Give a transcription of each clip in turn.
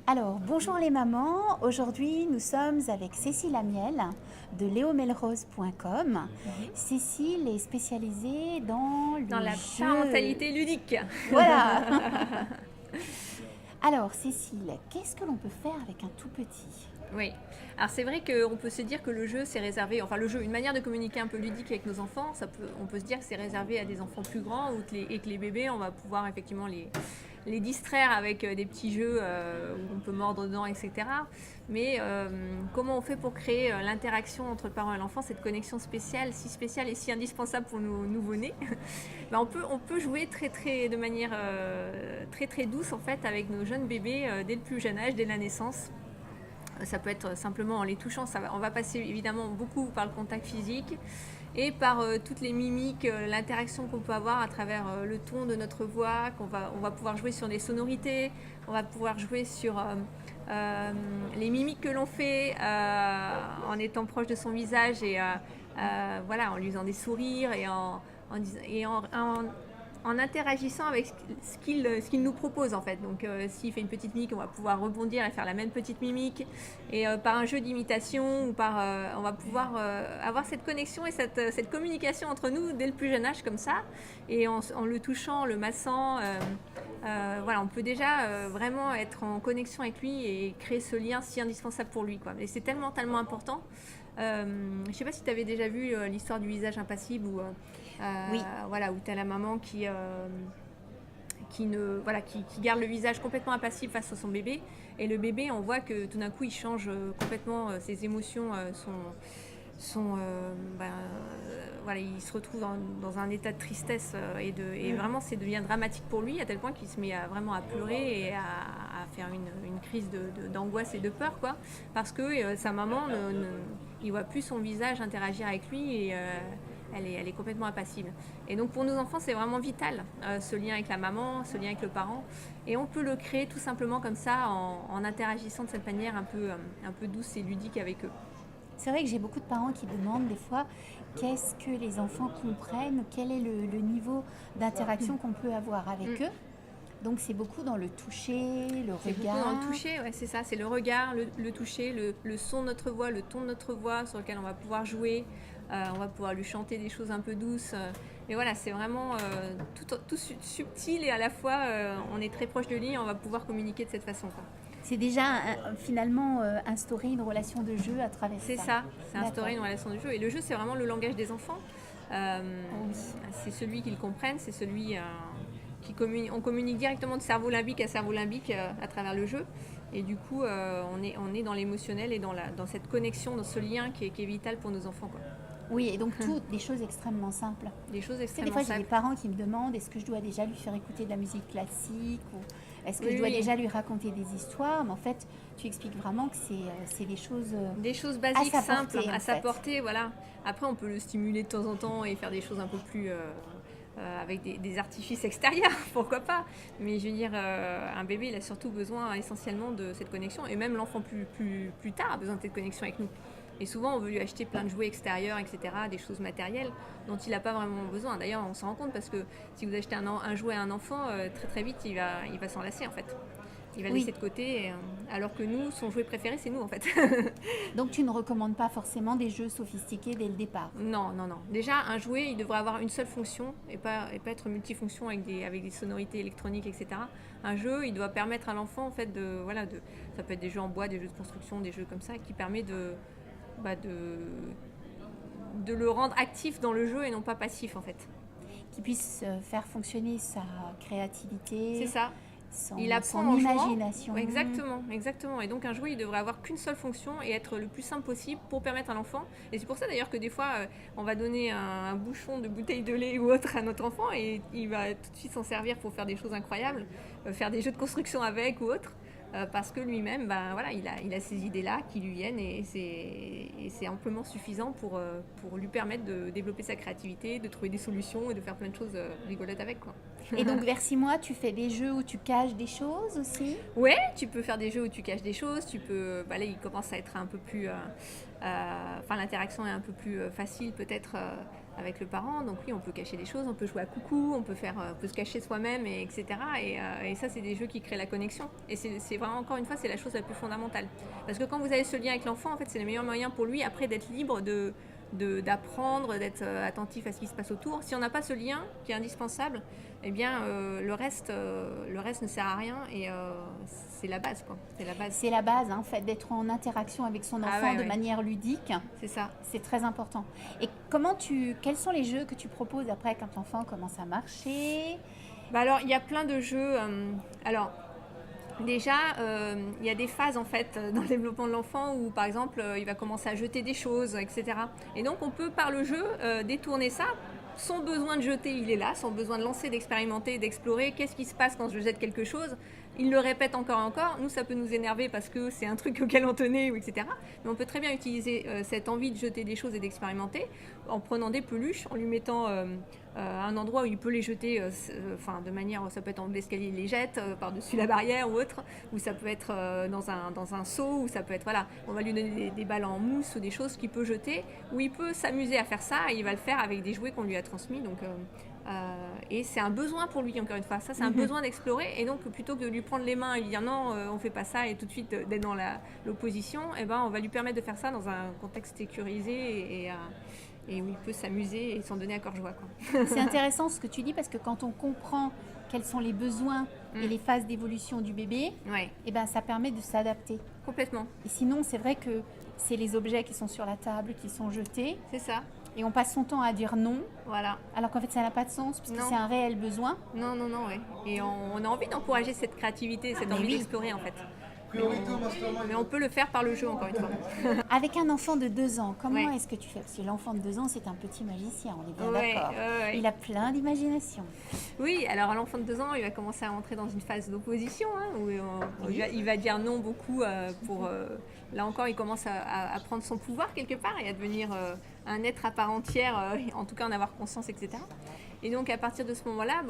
Alors, bonjour les mamans. Aujourd'hui, nous sommes avec Cécile Amiel de leomelrose.com. Mhm. Cécile est spécialisée dans Dans le la jeu. parentalité ludique. Voilà. Alors, Cécile, qu'est-ce que l'on peut faire avec un tout petit? Oui. Alors c'est vrai qu'on peut se dire que le jeu c'est réservé, enfin le jeu, une manière de communiquer un peu ludique avec nos enfants, on peut se dire que c'est réservé à des enfants plus grands et que les bébés, on va pouvoir effectivement les distraire avec des petits jeux où on peut mordre dedans, etc. Mais comment on fait pour créer l'interaction entre le parent et l'enfant, cette connexion spéciale et si indispensable pour nos nouveau-nés? Ben, on peut jouer de manière très très douce en fait avec nos jeunes bébés dès le plus jeune âge, dès la naissance. Ça peut être simplement en les touchant. On va passer évidemment beaucoup par le contact physique et par toutes les mimiques, l'interaction qu'on peut avoir à travers le ton de notre voix, on va pouvoir jouer sur des sonorités, on va pouvoir jouer sur les mimiques que l'on fait en étant proche de son visage et voilà, en lui faisant des sourires en interagissant avec ce qu'il nous propose en fait. Donc s'il fait une petite mimique, on va pouvoir rebondir et faire la même petite mimique. Et par un jeu d'imitation ou on va pouvoir avoir cette connexion et cette communication entre nous dès le plus jeune âge comme ça. Et en le touchant, en le massant, voilà, on peut déjà vraiment être en connexion avec lui et créer ce lien si indispensable pour lui, quoi. Et c'est tellement important. Je ne sais pas si tu avais déjà vu l'histoire du visage impassible Oui. voilà, où tu as la maman qui garde le visage complètement impassible face à son bébé. Et le bébé, on voit que tout d'un coup, il change complètement, ses émotions voilà, il se retrouve dans un état de tristesse et vraiment, ça devient dramatique pour lui, à tel point qu'il se met vraiment à pleurer et à faire une crise d'angoisse et de peur, quoi, parce que sa maman, il voit plus son visage interagir avec lui et elle est complètement impassible. Et donc pour nos enfants, c'est vraiment vital, ce lien avec la maman, ce lien avec le parent. Et on peut le créer tout simplement comme ça, en interagissant de cette manière un peu douce et ludique avec eux. C'est vrai que j'ai beaucoup de parents qui demandent des fois qu'est-ce que les enfants comprennent, quel est le niveau d'interaction qu'on peut avoir avec Mm. eux. Donc c'est beaucoup dans le toucher, le C'est beaucoup dans le regard. toucher, ouais, c'est ça, c'est le regard, le toucher, le son de notre voix, le ton de notre voix sur lequel on va pouvoir jouer, on va pouvoir lui chanter des choses un peu douces. Mais voilà, c'est vraiment tout subtil et à la fois on est très proche de lui et on va pouvoir communiquer de cette façon, quoi. C'est déjà finalement instaurer une relation de jeu à travers C'est ça. ça, c'est instaurer D'accord. une relation de jeu. Et le jeu, c'est vraiment le langage des enfants. Euh, Oh oui. c'est celui qu'ils comprennent, c'est celui on communique directement de cerveau limbique à cerveau limbique à travers le jeu. Et du coup, on est dans l'émotionnel et dans cette connexion, dans ce lien qui est vital pour nos enfants, quoi. Oui, et donc tout des choses extrêmement simples. Des choses Tu sais, des extrêmement fois, j'ai des simples. parents qui me demandent est-ce que je dois déjà lui faire écouter de la musique classique ou est-ce que je Oui, dois oui. déjà lui raconter des histoires. Mais en fait, tu expliques vraiment que c'est des choses Des choses à basiques, sa simples, portée, en à sa fait. portée, voilà. Après, on peut le stimuler de temps en temps et faire des choses un peu plus avec des artifices extérieurs, pourquoi pas. Mais je veux dire, un bébé, il a surtout besoin essentiellement de cette connexion. Et même l'enfant plus tard a besoin de cette connexion avec nous. Et souvent, on veut lui acheter plein de jouets extérieurs, etc., des choses matérielles dont il n'a pas vraiment besoin. D'ailleurs, on s'en rend compte parce que si vous achetez un jouet à un enfant, très vite, il va s'en lasser, en fait. Il va le Oui, laisser de côté, alors que nous, son jouet préféré, c'est nous, en fait. donc tu ne recommandes pas forcément des jeux sophistiqués dès le départ. Non, non, non. Déjà, un jouet, il devrait avoir une seule fonction et pas être multifonction avec des sonorités électroniques, etc. Un jeu, il doit permettre à l'enfant, en fait, ça peut être des jeux en bois, des jeux de construction, des jeux comme ça, qui permet bah, de le rendre actif dans le jeu et non pas passif, en fait. Qui puisse faire fonctionner sa C'est créativité, ça. Il apprend son en jouant. imagination. Ouais, exactement, exactement. Et donc un jouet, il devrait avoir qu'une seule fonction et être le plus simple possible pour permettre à l'enfant. Et c'est pour ça d'ailleurs que des fois, on va donner un bouchon de bouteille de lait ou autre à notre enfant et il va tout de suite s'en servir pour faire des choses incroyables, faire des jeux de construction avec ou autre. Parce que lui-même, ben, voilà, il a ces idées-là qui lui viennent et c'est amplement suffisant pour lui permettre de développer sa créativité, de trouver des solutions et de faire plein de choses rigolotes avec, quoi. Et donc vers 6 mois, tu fais des jeux où tu caches des choses aussi. Ouais, tu peux faire des jeux où tu caches des choses, bah là il commence à être un peu plus, enfin l'interaction est un peu plus facile peut-être avec le parent. Donc oui, on peut cacher des choses, on peut jouer à coucou, on peut se cacher soi-même, etc. Et ça, c'est des jeux qui créent la connexion. Et c'est vraiment, encore une fois, c'est la chose la plus fondamentale. Parce que quand vous avez ce lien avec l'enfant, en fait, c'est le meilleur moyen pour lui après d'être libre d'apprendre, d'être attentif à ce qui se passe autour. Si on n'a pas ce lien qui est indispensable, eh bien le reste ne sert à rien et c'est la base, quoi. C'est la base, en fait, d'être en interaction avec son enfant de manière ludique. C'est ça. C'est très important. Et quels sont les jeux que tu proposes après quand l'enfant commence à marcher? Alors, il y a plein de jeux. Déjà, il y a des phases en fait dans le développement de l'enfant où par exemple il va commencer à jeter des choses, etc. Et donc on peut par le jeu détourner ça. Son besoin de jeter, il est là, son besoin de lancer, d'expérimenter, d'explorer. Qu'est-ce qui se passe quand je jette quelque chose? Il le répète encore et encore. Nous, ça peut nous énerver parce que c'est un truc auquel on tenait, etc. Mais on peut très bien utiliser cette envie de jeter des choses et d'expérimenter en prenant des peluches, en lui mettant un endroit où il peut les jeter, de manière, ça peut être en haut de l'escalier, il les jette par-dessus la barrière ou autre, ou ça peut être dans un seau, ou ça peut être, voilà, on va lui donner des balles en mousse ou des choses qu'il peut jeter, où il peut s'amuser à faire ça et il va le faire avec des jouets qu'on lui a transmis. Donc, et c'est un besoin pour lui, encore une fois. Ça, c'est un besoin d'explorer. Et donc, plutôt que de lui prendre les mains et lui dire non, on fait pas ça, et tout de suite d'être dans l'opposition, eh ben, on va lui permettre de faire ça dans un contexte sécurisé et où il peut s'amuser et s'en donner à cœur joie, quoi. C'est intéressant ce que tu dis parce que quand on comprend quels sont les besoins et les phases d'évolution du bébé, eh ben, ça permet de s'adapter. Complètement. Et sinon, c'est vrai que c'est les objets qui sont sur la table qui sont jetés. C'est ça. Et on passe son temps à dire non, voilà. Alors qu'en fait ça n'a pas de sens puisque c'est un réel besoin. Non, oui. Et on a envie d'encourager cette créativité, cette envie d'explorer en fait. Mais on peut le faire par le jeu, encore une fois. Avec un enfant de 2 ans, comment est-ce que tu fais? Parce que l'enfant de 2 ans, c'est un petit magicien, on est bien d'accord. Il a plein d'imagination. Oui, alors l'enfant de 2 ans, il va commencer à entrer dans une phase d'opposition, où il va dire non beaucoup pour... là encore, il commence à prendre son pouvoir quelque part et à devenir un être à part entière, en tout cas en avoir conscience, etc. Et donc à partir de ce moment-là,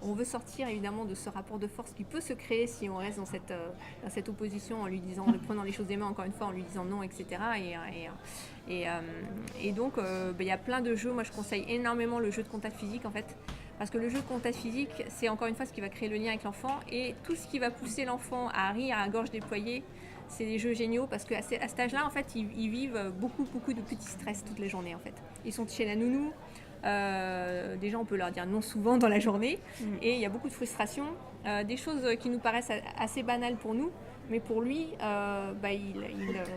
on veut sortir évidemment de ce rapport de force qui peut se créer si on reste dans cette opposition en lui disant, en prenant les choses des mains, encore une fois, en lui disant non, etc. Et donc il y a plein de jeux. Moi je conseille énormément le jeu de contact physique en fait. Parce que le jeu de contact physique, c'est encore une fois ce qui va créer le lien avec l'enfant. Et tout ce qui va pousser l'enfant à rire à gorge déployée, c'est des jeux géniaux parce qu'à cet âge-là, en fait, ils vivent beaucoup de petits stress toute la journée en fait. Ils sont chez la nounou. Déjà on peut leur dire non souvent dans la journée et il y a beaucoup de frustration, des choses qui nous paraissent assez banales pour nous, mais pour lui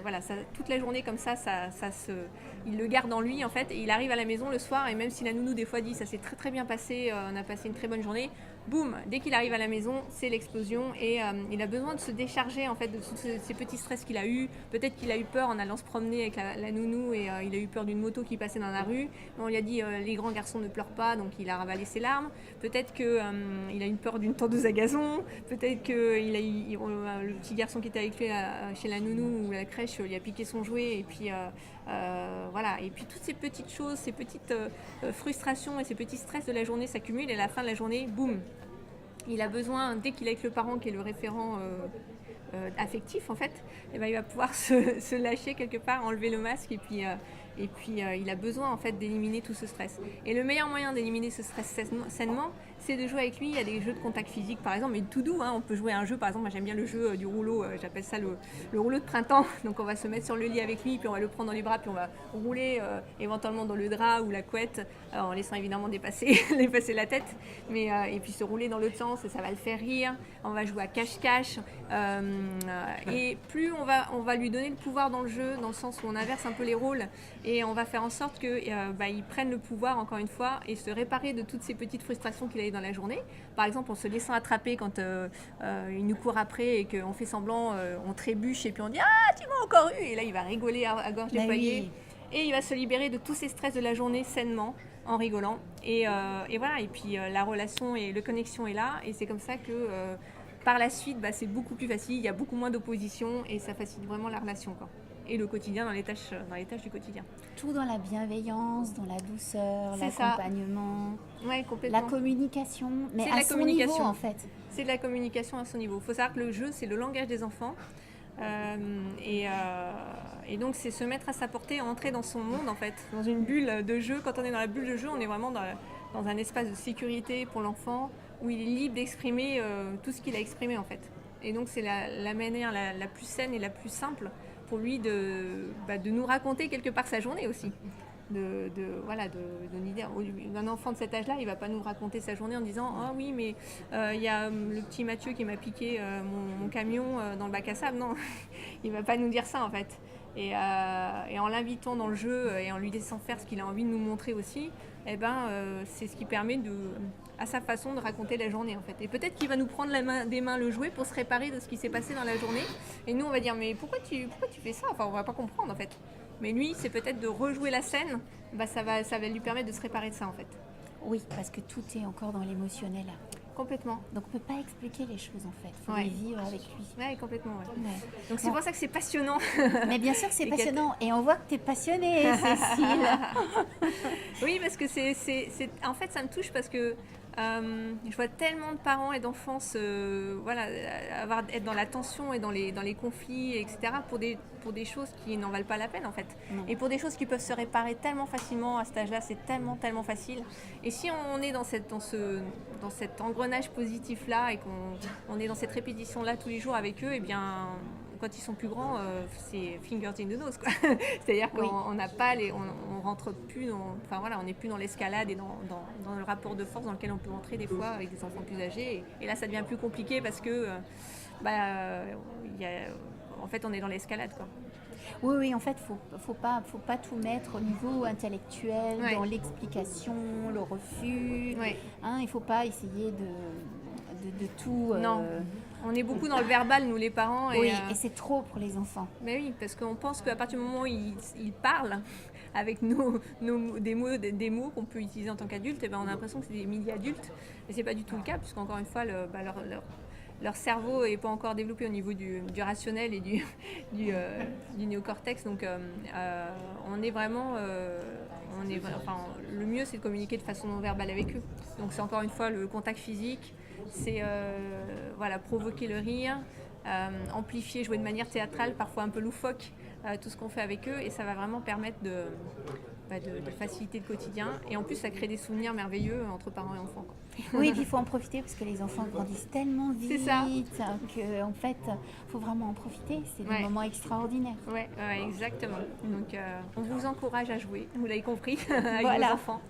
voilà, toute la journée comme ça, il le garde en lui en fait, et il arrive à la maison le soir et même si la nounou des fois dit ça s'est très très bien passé, on a passé une très bonne journée, boum, dès qu'il arrive à la maison c'est l'explosion et il a besoin de se décharger en fait de tous ces petits stress qu'il a eu. Peut-être qu'il a eu peur en allant se promener avec la nounou et il a eu peur d'une moto qui passait dans la rue. On lui a dit les grands garçons ne pleurent pas, donc il a ravalé ses larmes. Peut-être qu'il a eu peur d'une tondeuse à gazon. Peut-être que le petit garçon qui était avec lui chez la nounou ou à la crèche, il a piqué son jouet et puis voilà. Et puis toutes ces petites choses, ces petites frustrations et ces petits stress de la journée s'accumulent et à la fin de la journée, boum, il a besoin, dès qu'il est avec le parent qui est le référent affectif en fait, et il va pouvoir se lâcher quelque part, enlever le masque et puis il a besoin en fait d'éliminer tout ce stress. Et le meilleur moyen d'éliminer ce stress sainement, c'est de jouer avec lui. Il y a des jeux de contact physique par exemple, mais tout doux, on peut jouer à un jeu, par exemple moi j'aime bien le jeu du rouleau, j'appelle ça le rouleau de printemps. Donc on va se mettre sur le lit avec lui, puis on va le prendre dans les bras, puis on va rouler éventuellement dans le drap ou la couette, en laissant évidemment dépasser la tête, mais et puis se rouler dans l'autre sens et ça va le faire rire. On va jouer à cache-cache et plus on va lui donner le pouvoir dans le jeu, dans le sens où on inverse un peu les rôles et on va faire en sorte qu'il prenne le pouvoir encore une fois et se réparer de toutes ces petites frustrations qu'il a eues dans la journée. Par exemple en se laissant attraper quand il nous court après et qu'on fait semblant, on trébuche et puis on dit ah tu m'as encore eu, et là il va rigoler à gorge déployée et il va se libérer de tous ces stress de la journée sainement en rigolant et voilà, et puis la relation et la connexion est là et c'est comme ça que par la suite c'est beaucoup plus facile, il y a beaucoup moins d'opposition et ça facilite vraiment la relation quoi. Et le quotidien dans les tâches du quotidien. Tout dans la bienveillance, dans la douceur, l'accompagnement, complètement. La communication, mais c'est à son niveau en fait. C'est de la communication à son niveau. Il faut savoir que le jeu, c'est le langage des enfants. Et donc c'est se mettre à sa portée, entrer dans son monde en fait, dans une bulle de jeu. Quand on est dans la bulle de jeu, on est vraiment dans un espace de sécurité pour l'enfant où il est libre d'exprimer tout ce qu'il a exprimé en fait. Et donc c'est la manière la plus saine et la plus simple pour lui de nous raconter quelque part sa journée aussi. D'une idée. Un enfant de cet âge-là, il ne va pas nous raconter sa journée en disant « Ah oui, mais il y a le petit Mathieu qui m'a piqué mon camion dans le bac à sable. » Non, il ne va pas nous dire ça en fait. Et en l'invitant dans le jeu et en lui laissant faire ce qu'il a envie de nous montrer aussi, c'est ce qui permet à sa façon de raconter la journée en fait. Et peut-être qu'il va nous prendre des mains le jouet pour se réparer de ce qui s'est passé dans la journée. Et nous, on va dire « Mais pourquoi tu fais ça ?» Enfin, on ne va pas comprendre en fait. Mais lui, c'est peut-être de rejouer la scène, ça va lui permettre de se réparer de ça en fait. Oui, parce que tout est encore dans l'émotionnel. Complètement. Donc on ne peut pas expliquer les choses en fait, il faut Ouais. les vivre avec lui. Oui, complètement. Ouais. Ouais. Donc c'est pour ça que c'est passionnant. Mais bien sûr que c'est passionnant et on voit que tu es passionnée, Cécile. Oui, parce que en fait, ça me touche parce que je vois tellement de parents et d'enfants être dans la tension et dans les conflits, etc. pour des choses qui n'en valent pas la peine en fait. Non. Et pour des choses qui peuvent se réparer tellement facilement à cet âge-là, c'est tellement facile. Et si on est dans cet engrenage positif-là et qu'on est dans cette répétition-là tous les jours avec eux, eh bien quand ils sont plus grands, c'est fingers in the nose, quoi. C'est-à-dire qu'on n'a pas on rentre plus on n'est plus dans l'escalade et dans le rapport de force dans lequel on peut entrer des fois avec des enfants plus âgés. Et là, ça devient plus compliqué parce que, en fait, on est dans l'escalade, quoi. Oui, en fait, faut pas tout mettre au niveau intellectuel, dans l'explication, le refus. Il ne faut pas essayer de tout... Non. On est beaucoup dans le verbal, nous les parents. Et c'est trop pour les enfants. Mais oui, parce qu'on pense qu'à partir du moment où ils parlent avec des mots qu'on peut utiliser en tant qu'adulte, on a l'impression que c'est des mini-adultes. Et c'est pas du tout le cas, puisqu'encore une fois, leur cerveau n'est pas encore développé au niveau du rationnel et du néocortex. Donc on est vraiment... le mieux, c'est de communiquer de façon non verbale avec eux. Donc c'est encore une fois le contact physique, c'est provoquer le rire, amplifier, jouer de manière théâtrale, parfois un peu loufoque, tout ce qu'on fait avec eux, et ça va vraiment permettre de faciliter le quotidien. Et en plus, ça crée des souvenirs merveilleux entre parents et enfants, quoi. Oui, et puis il faut en profiter parce que les enfants grandissent tellement vite qu'en fait, il faut vraiment en profiter. C'est des moments extraordinaires. Oui, exactement. Donc, on vous encourage à jouer, vous l'avez compris, avec vos enfants.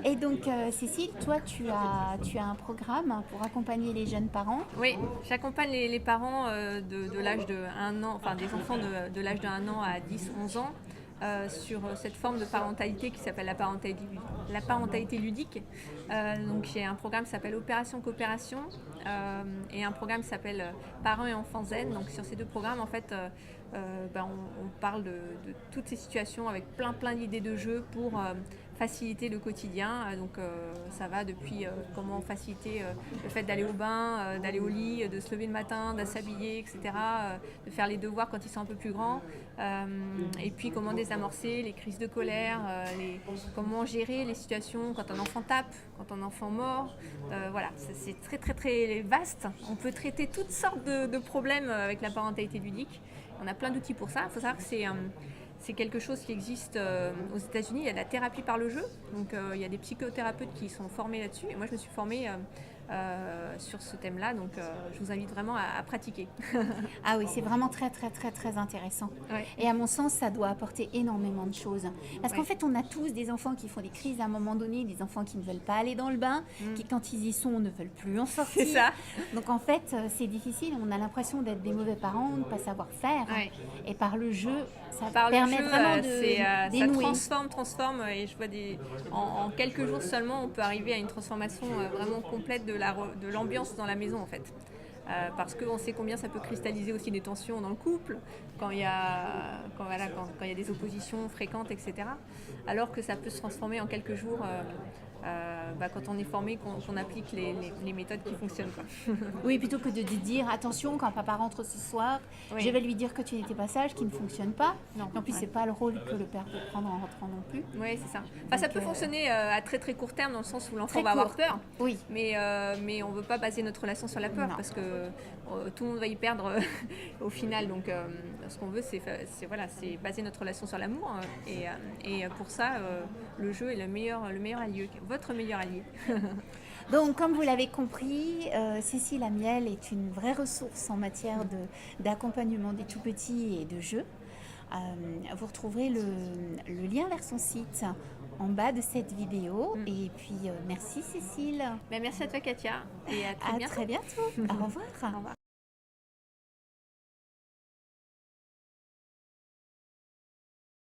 Et donc, Cécile, toi, tu as un programme pour accompagner les jeunes parents. Oui, j'accompagne les parents de l'âge de 1 an, enfin des enfants de l'âge de 1 an à 10-11 ans. Sur cette forme de parentalité qui s'appelle la parentalité ludique. Donc il y a un programme qui s'appelle Opération Coopération et un programme qui s'appelle Parents et enfants zen. Donc sur ces deux programmes, en fait, on parle de toutes ces situations avec plein d'idées de jeux pour faciliter le quotidien. Donc ça va depuis comment faciliter le fait d'aller au bain, d'aller au lit, de se lever le matin, de s'habiller, etc. De faire les devoirs quand ils sont un peu plus grands. Et puis comment désamorcer les crises de colère, comment gérer les situations quand un enfant tape, quand un enfant mord. C'est très vaste. On peut traiter toutes sortes de problèmes avec la parentalité ludique. On a plein d'outils pour ça. Il faut savoir que c'est quelque chose qui existe aux États-Unis. Il y a de la thérapie par le jeu. Donc il y a des psychothérapeutes qui sont formés là-dessus. Et moi, je me suis formée sur ce thème-là. Donc je vous invite vraiment à pratiquer. Ah oui, c'est vraiment très intéressant. Ouais. Et à mon sens, ça doit apporter énormément de choses. Parce qu'en fait, on a tous des enfants qui font des crises à un moment donné, des enfants qui ne veulent pas aller dans le bain, qui quand ils y sont, ne veulent plus en sortir. C'est ça. Donc en fait, c'est difficile. On a l'impression d'être des mauvais parents, de ne pas savoir faire. Ouais. Et par le jeu, ça permet vraiment de dénouer. Ça transforme. Et je vois en quelques jours seulement, on peut arriver à une transformation vraiment complète de l'ambiance dans la maison, en fait. Parce qu'on sait combien ça peut cristalliser aussi des tensions dans le couple, quand il y a des oppositions fréquentes, etc. Alors que ça peut se transformer en quelques jours quand on est formé, qu'on applique les méthodes qui fonctionnent, quoi. Oui, plutôt que de dire attention, quand papa rentre ce soir, je vais lui dire que tu n'étais pas sage, qui ne fonctionne pas. Non. En plus, c'est pas le rôle que le père peut prendre en rentrant non plus. Oui, c'est ça. Enfin, ça peut fonctionner à très très court terme, dans le sens où l'enfant va avoir peur. Oui. Mais on ne veut pas baser notre relation sur la peur, parce que tout le monde va y perdre au final. Donc, ce qu'on veut, c'est baser notre relation sur l'amour. Et pour ça, le jeu est le meilleur allié, votre meilleur allié. Donc, comme vous l'avez compris, Cécile Amiel est une vraie ressource en matière d'accompagnement des tout-petits et de jeu. Vous retrouverez le lien vers son site en bas de cette vidéo. Et puis, merci Cécile. Merci à toi Katia. Et à très bientôt. Au revoir. Au revoir.